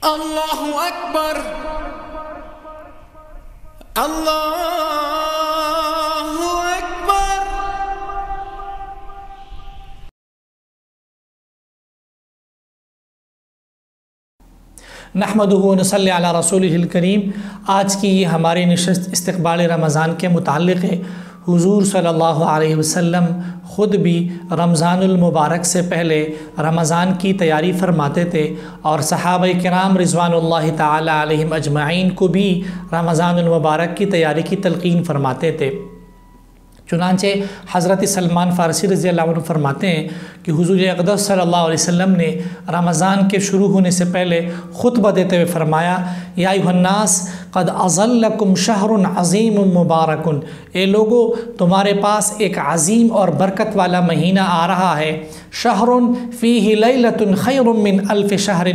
اللہ اکبر اللہ اکبر۔ نحمدہ و نصلی علی رسولہ الکریم۔ آج کی یہ ہماری نشست استقبال رمضان کے متعلق ہے۔ حضور صلی اللہ علیہ وسلم خود بھی رمضان المبارک سے پہلے رمضان کی تیاری فرماتے تھے، اور صحابہ کرام رضوان اللہ تعالی علیہم اجمعین کو بھی رمضان المبارک کی تیاری کی تلقین فرماتے تھے۔ چنانچہ حضرت سلمان فارسی رضی اللہ عنہ فرماتے ہیں کہ حضور اقدس صلی اللہ علیہ وسلم نے رمضان کے شروع ہونے سے پہلے خطبہ دیتے ہوئے فرمایا، یا ایھا الناس قد اظلکم شہر عظیم مبارک، اے لوگو تمہارے پاس ایک عظیم اور برکت والا مہینہ آ رہا ہے۔ شہر فیہ لیلۃ خیر من الف شہر،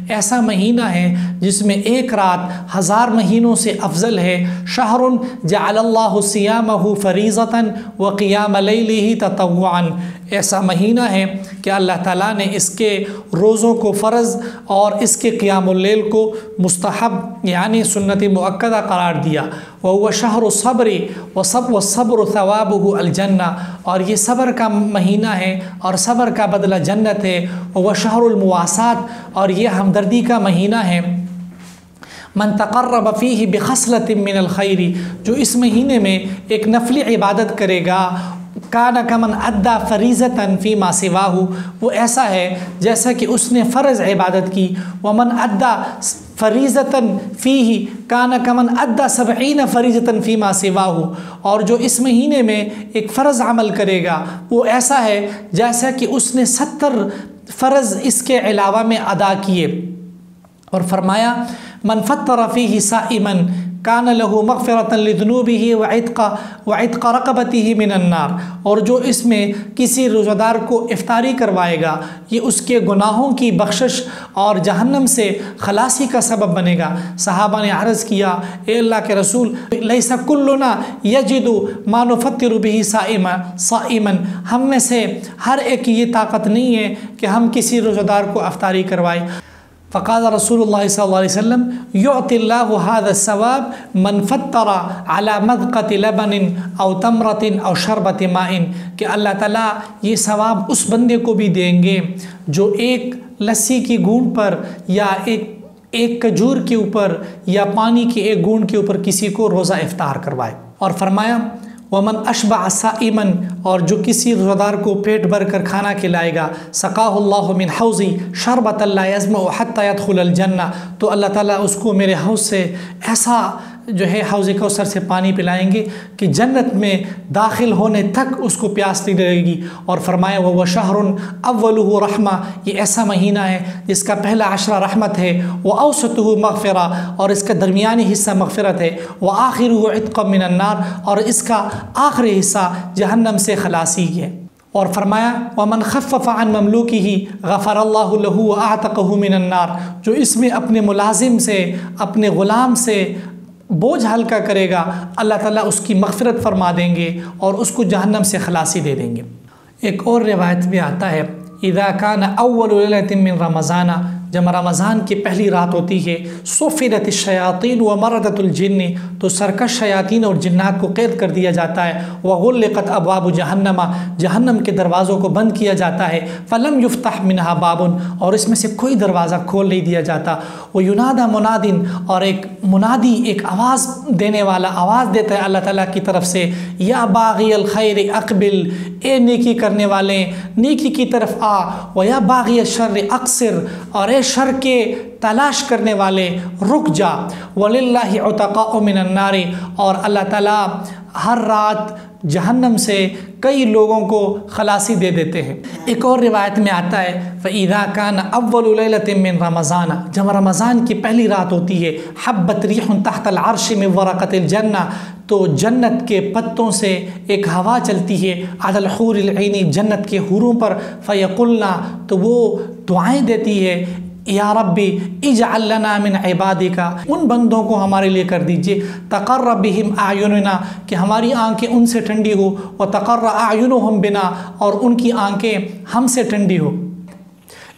ایسا مہینہ ہے جس میں ایک رات 1000 مہینوں سے افضل ہے۔ شہر جعل اللہ صیامہ فریضۃ وقیام لیلہ تطوعا، ایسا مہینہ ہے کہ اللہ تعالیٰ نے اس کے روزوں کو فرض اور اس کے قیام اللیل کو مستحب یعنی سنت مؤکدہ قرار دیا۔ وهو شہر الصبر والصبر ثوابہ الجنہ، اور یہ صبر کا مہینہ ہے اور صبر کا بدلہ جنت ہے۔ وهو شہر المواسات، اور یہ ہمدردی کا مہینہ ہے۔ من تقرب فیہ بخصلۃ من الخیر، جو اس مہینے میں ایک نفلی عبادت کرے گا، کان کمن ادا فریضۃ فیما سواہ، وہ ایسا ہے جیسا کہ اس نے فرض عبادت کی۔ ومن ادا فریضۃ فیہ کان کمن ادا 70 فریضۃ فیما سواہ، اور جو اس مہینے میں ایک فرض عمل کرے گا وہ ایسا ہے جیسا کہ اس نے 70 فرض اس کے علاوہ میں ادا کیے۔ اور فرمایا، من فطر فیہ صائما کان لہ مغفرۃ لذنوبہ وعتق رقبتہ من النار، اور جو اس میں کسی روزہ دار کو افطاری کروائے گا یہ اس کے گناہوں کی بخشش اور جہنم سے خلاصی کا سبب بنے گا۔ صحابہ نے عرض کیا، اے اللہ کے رسول، لیس کلنا یجد ما نفطر بہ صائما، ہم میں سے ہر ایک کی یہ طاقت نہیں ہے کہ ہم کسی روزہ دار کو افطاری کروائیں۔ فقال رسول اللہ صلی اللہ علیہ وسلم، یعطی اللہ هذا الثواب من فطر على مذقۃ لبن او تمرۃ او شربۃ ماء، کہ اللہ تعالیٰ یہ ثواب اس بندے کو بھی دیں گے جو ایک لسی کی گونٹ پر یا ایک کھجور کے اوپر یا پانی کی ایک گونٹ کے اوپر کسی کو روزہ افطار کروائے۔ اور فرمایا، ومن اشبع صائما، اور جو کسی روزہ دار کو پیٹ بھر کر کھانا کھلائے گا، سقاہ اللہ من حوضی شربۃ لا یظمأ حتی یدخل الجنہ، تو اللہ تعالیٰ اس کو میرے حوض سے ایسا جو ہے حوض کوثر سے پانی پلائیں گے کہ جنت میں داخل ہونے تک اس کو پیاس نہیں لگے گی۔ اور فرمایا، وہ شہر اولہ رحمہ، یہ ایسا مہینہ ہے جس کا پہلا عشرہ رحمت ہے، وہ اوسطہ مغفرہ، اور اس کا درمیانی حصہ مغفرت ہے، وہ آخرہ عتق من النار، اور اس کا آخری حصہ جہنم سے خلاصی ہے۔ اور فرمایا، ومن خفف عن مملوکہ غفر اللہ لہ واعتقہ من النار، جو اس میں اپنے ملازم سے اپنے غلام سے بوجھ ہلکا کرے گا اللہ تعالیٰ اس کی مغفرت فرما دیں گے اور اس کو جہنم سے خلاصی دے دیں گے۔ ایک اور روایت میں آتا ہے، اذا کان اول لیلۃ من رمضان، جب رمضان کی پہلی رات ہوتی ہے، صفدت الشیاطین ومردت الجن، تو سرکش شیاطین اور جنات کو قید کر دیا جاتا ہے، وغلقت ابواب جہنم، جہنم کے دروازوں کو بند کیا جاتا ہے، فلم یفتح منہا باب، اور اس میں سے کوئی دروازہ کھول نہیں دیا جاتا، وینادی مناد، اور ایک منادی ایک آواز دینے والا آواز دیتا ہے اللہ تعالیٰ کی طرف سے، یا باغی الخیر اقبل، اے نیکی کرنے والے نیکی کی طرف آ، ویا باغی الشر اقصر، اور اے شر کے تلاش کرنے والے رک جا، وَلِلَّهِ عُتَقَاءُ مِنَ النَّارِ، اور اللہ تعالیٰ ہر رات جہنم سے کئی لوگوں کو خلاصی دے دیتے ہیں۔ ایک اور روایت میں آتا ہے، فَإِذَا كَانَ أَوَّلُ لَيْلَةٍ مِّن رَمَضَانَ، جب رمضان کی پہلی رات ہوتی ہے، حَبَّتْ رِيحٌ تَحْتَ الْعَرْشِ مِن وَرَقَةِ الْجَنَّةِ، تو جنت کے پتوں سے ایک ہوا چلتی ہے، عَلَى الْحُورِ الْعِينِ، جنت کے حوروں پر، فَيَقُلْنَا، تو وہ دعائیں دیتی ہے، یا ربی اجعل لنا من عبادک، ان بندوں کو ہمارے لیے کر دیجئے، تقر بہم اعیننا، کہ ہماری آنکھیں ان سے ٹھنڈی ہو، وتقر اعینہم بنا، اور ان کی آنکھیں ہم سے ٹھنڈی ہو۔